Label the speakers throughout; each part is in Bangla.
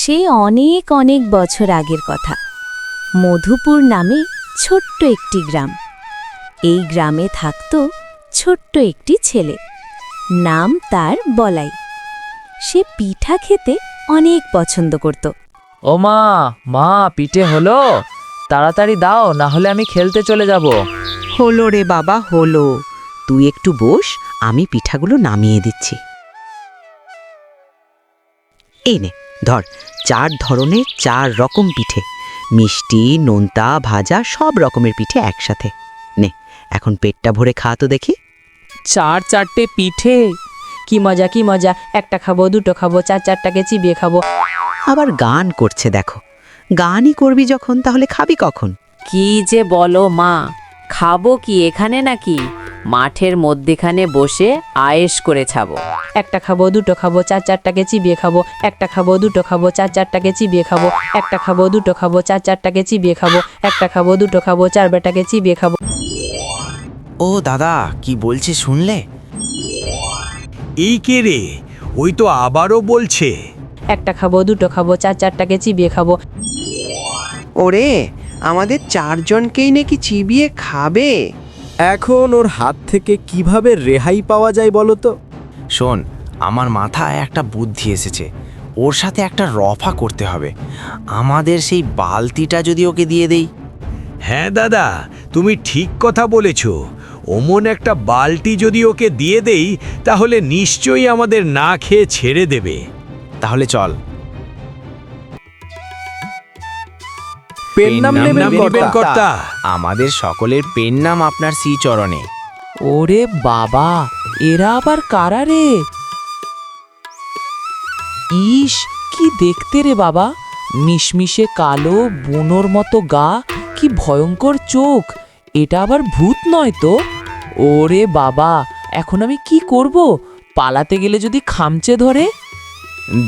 Speaker 1: সে অনেক অনেক বছর আগের কথা। মধুপুর নামে ছোট্ট একটি গ্রাম। এই গ্রামে থাকত ছোট্ট একটি ছেলে, নাম তার বলাই। সে পিঠা খেতে অনেক পছন্দ করত।
Speaker 2: ও মা, মা পিঠে হলো? তাড়াতাড়ি দাও, না হলে আমি খেলতে চলে যাব।
Speaker 3: হলো রে বাবা, হলো। তুই একটু বস, আমি পিঠাগুলো নামিয়ে দিচ্ছি। এই নে, ধর, 4 ধরনের 4 রকম পিঠে। মিষ্টি, নোনতা, ভাজা, সব রকমের পিঠে একসাথে। নে, এখন পেটটা ভরে খা তো দেখি।
Speaker 4: 4 পিঠে? কি মজা, কি মজা! একটা খাবো, দুটো খাবো, 4টাকে চিবিয়ে খাবো।
Speaker 3: আবার গান করছে দেখো। গানই করবি যখন, তাহলে খাবি কখন?
Speaker 5: কি যে বলো মা, খাবো কি এখানে নাকি? মাঠের মধ্যেখানে বসে আয়েশ করে খাবো।
Speaker 4: একটা খাবো, দুটো খাবো, 4টাকে চিবিয়ে খাবো। একটা খাবো, দুটো খাবো, 4টাকে চিবিয়ে খাবো। একটা খাবো, দুটো খাবো, 4টাকে চিবিয়ে খাবো। একটা খাবো, দুটো খাবো, 4টাকে চিবিয়ে খাবো।
Speaker 6: ও দাদা, কি বলছে শুনলে?
Speaker 7: এই কে রে? ওই তো আবারও বলছে।
Speaker 4: একটা খাবো, দুটো খাবো, 4টাকে চিবিয়ে খাবো।
Speaker 8: ওরে, আমাদের 4 জনকেই নাকি চিবিয়ে খাবে?
Speaker 9: এখন ওর হাত থেকে কিভাবে রেহাই পাওয়া যায় বলো তো?
Speaker 6: শোন, আমার মাথায় একটা বুদ্ধি এসেছে। ওর সাথে একটা রফা করতে হবে। আমাদের সেই বালতিটা যদি ওকে দিয়ে দেই।
Speaker 7: হ্যাঁ দাদা, তুমি ঠিক কথা বলেছ। ওমন একটা বালতি যদি ওকে দিয়ে দেই, তাহলে নিশ্চয়ই আমাদের না খেয়ে ছেড়ে দেবে।
Speaker 6: তাহলে চল।
Speaker 9: পেন নাম নেবেন
Speaker 7: কর্তা।
Speaker 6: আমাদের সকলের পেন নাম আপনার শ্রীচরণে।
Speaker 4: ওরে বাবা, এরা আবার কারা রে? ইস, কি দেখতে রে বাবা! মিশমিশে কালো, বুনোর মতো গা, কি ভয়ঙ্কর চোখ! এটা আবার ভূত নয় তো? ওরে বাবা, এখন আমি কি করব? পালাতে গেলে যদি খামচে ধরে?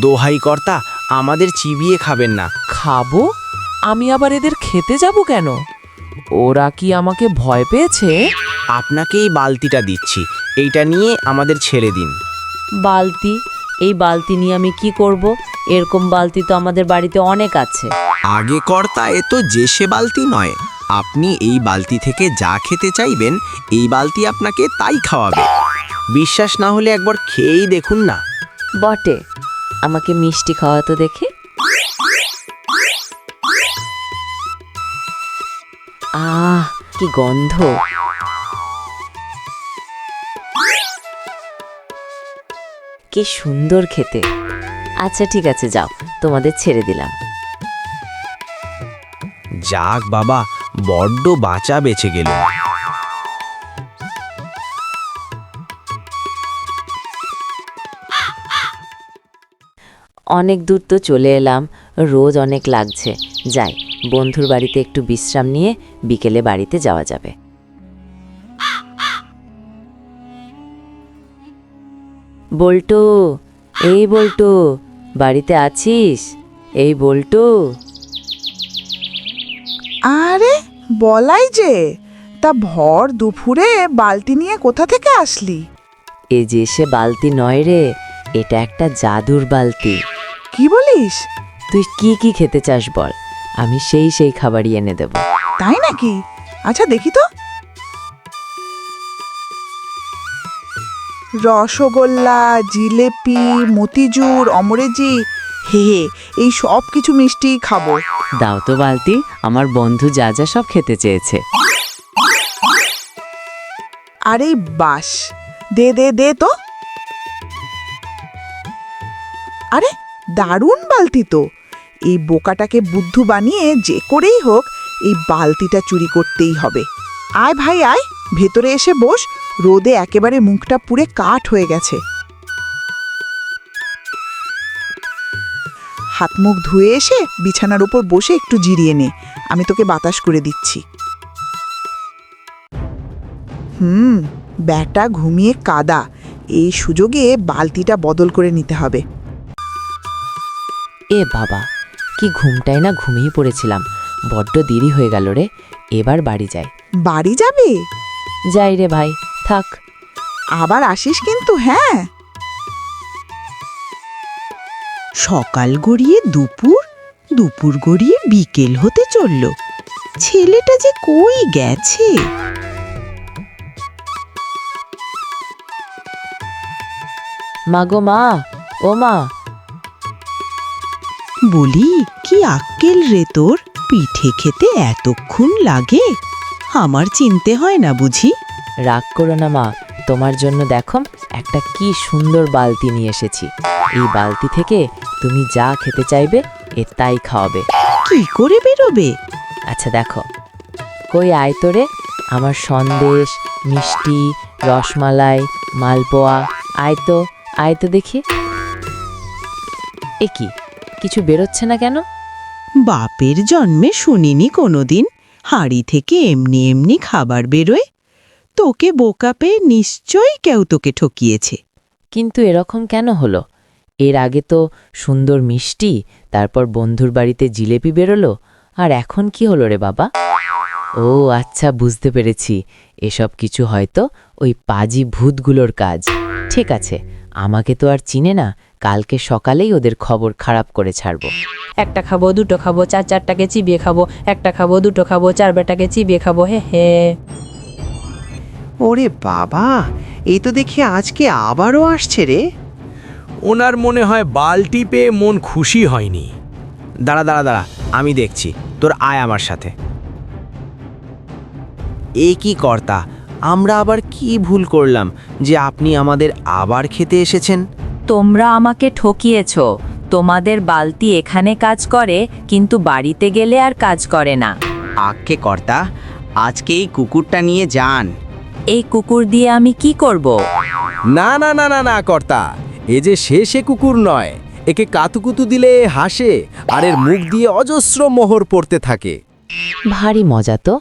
Speaker 6: দোহাই কর্তা, আমাদের চিবিয়ে খাবেন না।
Speaker 4: খাবো? আমি আবার এদের খেতে যাব কেন? ওরা কি আমাকে ভয় পেয়েছে?
Speaker 6: আপনাকে এই বালতিটা দিচ্ছি, এইটা নিয়ে আমাদের ছেড়ে দিন।
Speaker 5: বালতি? এই বালতি নিয়ে আমি কি করব? এরকম বালতি তো আমাদের বাড়িতে অনেক আছে।
Speaker 10: আগে কর্তা, এ তো যে সে বালতি নয়। আপনি এই বালতি থেকে যা খেতে চাইবেন, এই বালতি আপনাকে তাই খাওয়াবে।
Speaker 6: বিশ্বাস না হলে একবার খেয়েই দেখুন না।
Speaker 5: বটে, আমাকে মিষ্টি খাওয়াতো দেখে। আহ, কি গন্ধ! কি সুন্দর খেতে। আচ্ছা ঠিক আছে, যাও, তোমাদের ছেড়ে দিলাম।
Speaker 6: যাক বাবা, বড্ড বাঁচা বেঁচে গেল।
Speaker 5: অনেক দূর তো চলে এলাম, রোজ অনেক লাগছে। যাই, বন্ধুর বাড়িতে একটু বিশ্রাম নিয়ে বিকেলে বাড়িতে যাওয়া যাবে। বল্টু, এই বল্টু, বাড়িতে আছিস? এই বল্টু।
Speaker 11: আরে বলাই যে, তা ভর দুপুরে বালতি নিয়ে কোথা থেকে আসলি?
Speaker 5: এ যে সে বালতি নয় রে, এটা একটা জাদুর বালতি।
Speaker 11: কি বলিস?
Speaker 5: তুই কি কি খেতে চাস বল, আমি সেই খাবারই এনে দেব।
Speaker 11: তাই নাকি? আচ্ছা দেখি তো। রসগোল্লা, জিলেপি, মতিচুর, অমরেজি, হে হে, এই সব কিছু মিষ্টি খাবো।
Speaker 5: দাও তো বালতি, আমার বন্ধু যা যা সব খেতে চেয়েছে।
Speaker 11: আরে বাস, দে দে দে তো। আরে দারুণ বালতি তো! এই বোকাটাকে বুদ্ধু বানিয়ে যে করেই হোক এই বালতিটা চুরি করতেই হবে। আয় ভাই আয়, ভেতরে এসে বস, রোদে একেবারে মুখটা পুড়ে কাঠ হয়ে গেছে। হাত মুখ ধুয়ে এসে বিছানার উপর বসে একটু জিরিয়ে নে, আমি তোকে বাতাস করে দিচ্ছি। ব্যাটা ঘুমিয়ে কাদা, এই সুযোগে বালতিটা বদল করে নিতে হবে।
Speaker 5: এ বাবা, কি ঘুমটাই না ঘুমিয়ে পড়েছিলাম, বড্ড দেরি হয়ে গেল রে। এবার বাড়ি যাই।
Speaker 11: বাড়ি যাবে?
Speaker 5: যাই রে ভাই, থাক।
Speaker 11: আবার আসিস কিন্তু, হ্যাঁ? সকাল গড়িয়ে দুপুর, দুপুর গড়িয়ে বিকেল হতে চলল। ছেলেটা যে কই গেছে?
Speaker 5: মাগো মা, ও মা,
Speaker 11: বলি, কি আক্কেল রে তোর? পিঠে খেতে এতক্ষণ লাগে? আমার চিনতে হয় না বুঝি?
Speaker 5: রাগ করো না মা, তোমার জন্য দেখো একটা কি সুন্দর বালতি নিয়ে এসেছি। এই বালতি থেকে তুমি যা খেতে চাইবে তাই খাওয়াবে।
Speaker 11: কি করে বেরোবে?
Speaker 5: আচ্ছা দেখো, কই আয় তোরে, আমার সন্দেশ, মিষ্টি, রসমালাই, মালপোয়া, আয় তো দেখি। এ কি, কিছু বেরোচ্ছে না কেন?
Speaker 11: বাপের জন্মে শুনিনি কোনোদিন হাঁড়ি থেকে এমনি এমনি খাবার বেরোয়। তোকে বোকা পেয়ে নিশ্চয়ই কেউ তোকে ঠকিয়েছে।
Speaker 5: কিন্তু এরকম কেন হলো? এর আগে তো সুন্দর মিষ্টি, তারপর বন্ধুর বাড়িতে জিলেপি বেরোলো, আর এখন কি হলো রে বাবা? ও আচ্ছা, বুঝতে পেরেছি, এসব কিছু হয়তো ওই পাজি ভূতগুলোর কাজ। ঠিক আছে, আমাকে তো আর চিনে না, কালকে সকালেই ওদের খবর খারাপ করে ছাড়বো।
Speaker 12: একটা খাবো, দুটো খাবো, চারটাকে চিবিয়ে খাবো, একটা খাবো, দুটো খাবো, চার বেটাকে চিবিয়ে খাবো, হে হে।
Speaker 8: ওরে বাবা, এই তো দেখি আজকে আবারও আসছে রে।
Speaker 7: ওনার মনে হয় বালতি পেয়ে মন খুশি হয়নি।
Speaker 6: দাঁড়া দাঁড়া দাঁড়া, আমি দেখছি, তোর আয় আমার সাথে। এ কি কর্তা, আমরা আবার কি ভুল করলাম যে আপনি আমাদের আবার খেতে এসেছেন?
Speaker 5: তোমরা আমাকে ঠকিয়েছো। তোমাদের বালতি এখানে কাজ করে, কিন্তু বাড়িতে গেলে আর কাজ করে না।
Speaker 3: আজ্ঞে কর্তা, আজকে এই কুকুরটা নিয়ে যান।
Speaker 5: এই কুকুর দিয়ে আমি কি করব?
Speaker 9: না না না না না কর্তা, এ যে সে কুকুর নয়। একে কাতুকুতু দিলে এ হাসে, আর এর মুখ দিয়ে অজস্র মোহর পড়তে থাকে।
Speaker 5: ভারী মজা তো।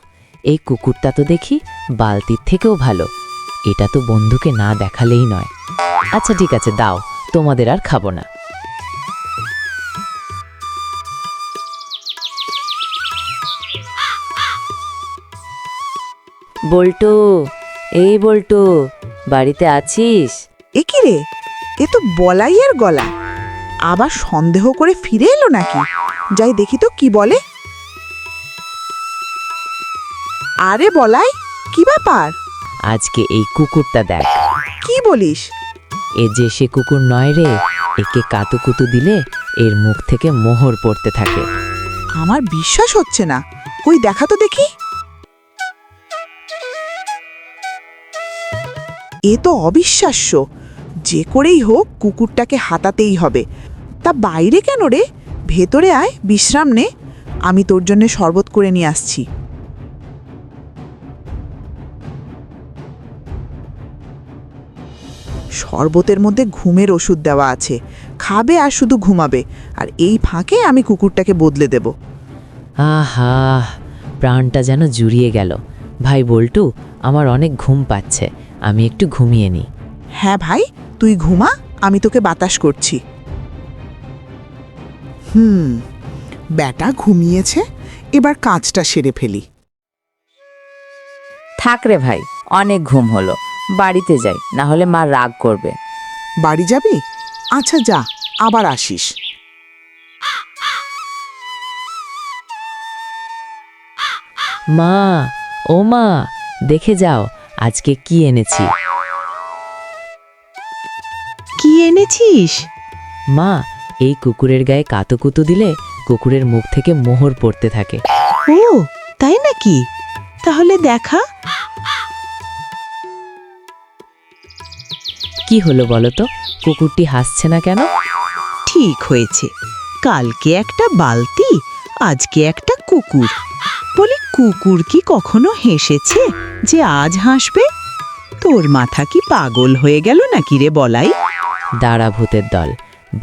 Speaker 5: এই কুকুরটা তো দেখি বালতির থেকেও ভালো। এটা তো বন্ধুকে না দেখালেই নয়। আচ্ছা ঠিক আছে, দাও, তোমাদের আর খাবো না। বল্টু, এই বল্টু, বাড়িতে আছিস?
Speaker 11: এ কি রে, এ তো বলাইয়ের গলা। আবার সন্দেহ করে ফিরে এলো নাকি? যাই দেখি তো কি বলে। আরে বলাই, কি ব্যাপার?
Speaker 5: আজকে এই কুকুরটা দেখ।
Speaker 11: কি বলিস?
Speaker 5: এ যে সে কুকুর নয় রে, একে কাতুকুতু দিলে এর মুখ থেকে মোহর পড়তে থাকে।
Speaker 11: আমার বিশ্বাস হচ্ছে না, কই দেখা তো দেখি। এ তো অবিশ্বাস্য। যে করেই হোক কুকুরটাকে হাতাতেই হবে। তা বাইরে কেন রে? ভেতরে আয়, বিশ্রাম নে, আমি তোর জন্য শরবত করে নিয়ে আসছি। শরবতের মধ্যে ঘুমের ওষুধ দেওয়া আছে, খাবে আর শুধু ঘুমাবে, আর এই ফাঁকে আমি কুকুরটাকে বদলে দেব।
Speaker 5: আহা, প্রাণটা যেন জুড়িয়ে গেল। ভাই বল্টু, আমার অনেক ঘুম পাচ্ছে, আমি একটু ঘুমিয়ে নিই।
Speaker 11: হ্যাঁ ভাই, তুই ঘুমা, আমি তোকে বাতাস করছি। ব্যাটা ঘুমিয়েছে, এবার কাজটা সেরে ফেলি।
Speaker 5: থাক রে ভাই, অনেক ঘুম হলো, বাড়িতে যাই, না হলে মা রাগ করবে।
Speaker 11: বাড়ি যাবি? আচ্ছা যা, আবার আসিস।
Speaker 5: মা, ও মা, দেখে যাও আজকে কি এনেছি।
Speaker 11: কি এনেছিস?
Speaker 5: মা, এই কুকুরের গায়ে কাতুকুতু দিলে কুকুরের মুখ থেকে মোহর পড়তে থাকে।
Speaker 11: ও তাই নাকি? তাহলে দেখা।
Speaker 5: কি হলো বলো তো, কুকুরটি হাসছে না কেন?
Speaker 11: ঠিক হয়েছে, কালকে একটা বালতি, আজকে একটা কুকুর। বলি, কুকুর কি কখনো হেসেছে যে আজ হাসবে? তোর মাথা কি পাগল হয়ে গেল নাকি রে বলাই?
Speaker 5: দাঁড়া ভূতের দল,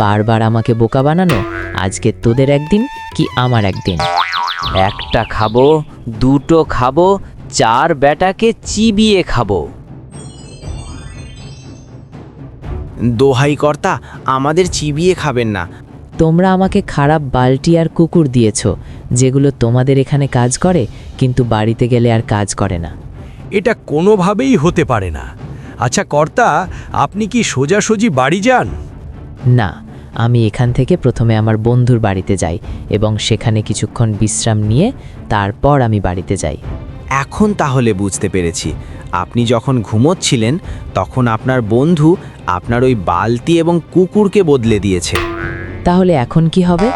Speaker 5: বারবার আমাকে বোকা বানানো। আজকে তোদের একদিন কি আমার একদিন।
Speaker 2: একটা খাবো, দুটো খাবো, চার বেটাকে চিবিয়ে খাবো।
Speaker 6: দোহাই কর্তা, আমাদের চিবিয়ে খাবেন না।
Speaker 5: তোমরা আমাকে খারাপ বালতি আর কুকুর দিয়েছো, যেগুলো তোমাদের এখানে কাজ করে কিন্তু বাড়িতে গেলে আর কাজ করে না।
Speaker 7: এটা কোনোভাবেই হতে পারে না। আচ্ছা কর্তা, আপনি কি সোজাসুজি বাড়ি যান?
Speaker 5: না, আমি এখান থেকে প্রথমে আমার বন্ধুর বাড়িতে যাই এবং সেখানে কিছুক্ষণ বিশ্রাম নিয়ে তারপর আমি বাড়িতে যাই।
Speaker 6: এখন তাহলে বুঝতে পেরেছি, আপনি যখন ঘুমোচ্ছিলেন তখন আপনার বন্ধু আপনার ওই বালতি এবং কুকুরকে বদলে দিয়েছে।
Speaker 5: তাহলে এখন কি হবে?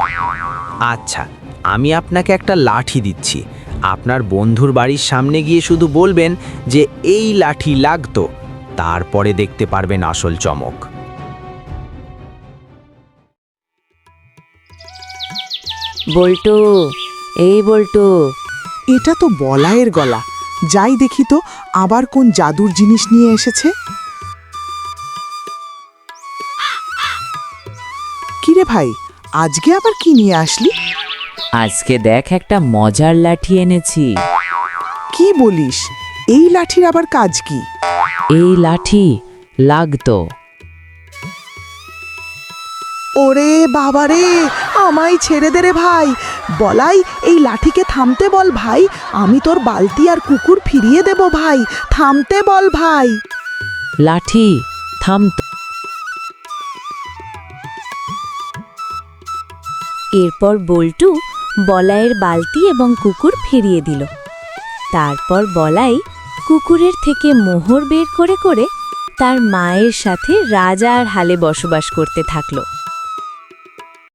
Speaker 6: আচ্ছা, আমি আপনাকে একটা লাঠি দিচ্ছি। আপনার বন্ধুর বাড়ির সামনে গিয়ে শুধু বলবেন যে এই লাঠি লাগতো, তারপরে দেখতে পারবেন আসল চমক।
Speaker 5: বল্টু, এই বল্টু।
Speaker 11: এটা তো বলাইয়ের গলা। যাই দেখি তো আবার কোন জাদুর জিনিস নিয়ে এসেছে। কিরে ভাই, আজকে আবার কি নিয়ে আসলি?
Speaker 5: আজকে দেখ একটা মজার লাঠি এনেছি।
Speaker 11: কি বলিস? এই লাঠির আবার কাজ কি?
Speaker 5: এই লাঠি লাগতো।
Speaker 11: ওরে বাবারে, আমায় ছেড়ে দে রে ভাই। বলাই, এই লাঠিকে থামতে বল ভাই। আমি তোর বালতি আর কুকুর ফিরিয়ে দেব ভাই। থামতে বল ভাই।
Speaker 5: লাঠি থাম।
Speaker 1: এরপর বল্টু বলাইয়ের বালতি এবং কুকুর ফিরিয়ে দিল। তারপর বলাই কুকুরের থেকে মোহর বের করে করে তার মায়ের সাথে রাজার হালে বসবাস করতে থাকলো।